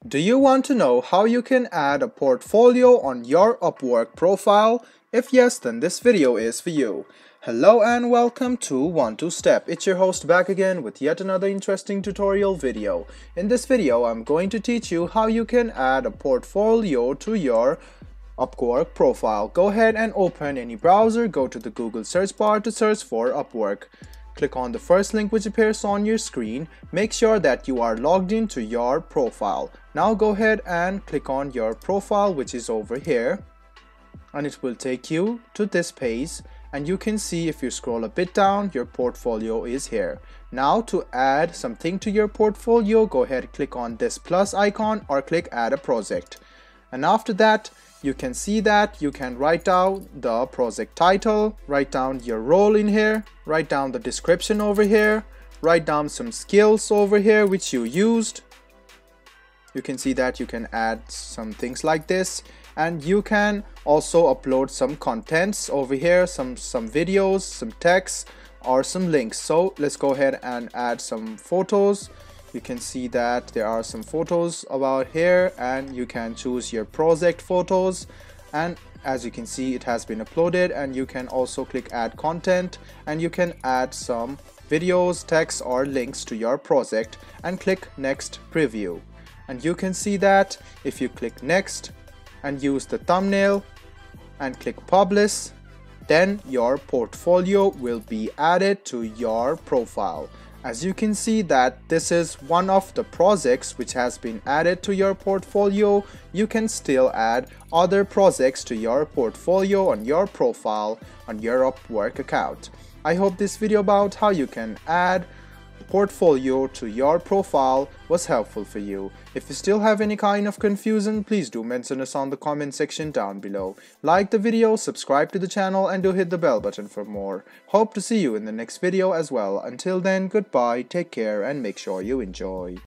Do you want to know how you can add a portfolio on your Upwork profile? If yes, then this video is for you. Hello and welcome to 1-2-Step. It's your host back again with yet another interesting tutorial video. In this video, I'm going to teach you how you can add a portfolio to your Upwork profile. Go ahead and open any browser, go to the Google search bar to search for Upwork. Click on the first link which appears on your screen. Make sure that you are logged into your profile. Now go ahead and click on your profile, which is over here, and it will take you to this page, and you can see if you scroll a bit down, your portfolio is here. Now to add something to your portfolio, go ahead and click on this plus icon or click add a project. And after that, you can see that you can write down the project title, write down your role in here, write down the description over here, write down some skills over here which you used. You can see that you can add some things like this, and you can also upload some contents over here, some videos, some text or some links. So let's go ahead and add some photos. You can see that there are some photos about here, and you can choose your project photos, and as you can see it has been uploaded. And you can also click add content, and you can add some videos, text or links to your project and click next preview. And you can see that if you click next and use the thumbnail and click publish, then your portfolio will be added to your profile. As you can see that this is one of the projects which has been added to your portfolio. You can still add other projects to your portfolio on your profile on your Upwork account. I hope this video about how you can add portfolio to your profile was helpful for you. If you still have any kind of confusion, please do mention us on the comment section down below. Like the video, subscribe to the channel, and do hit the bell button for more. Hope to see you in the next video as well. Until then, goodbye, take care, and make sure you enjoy.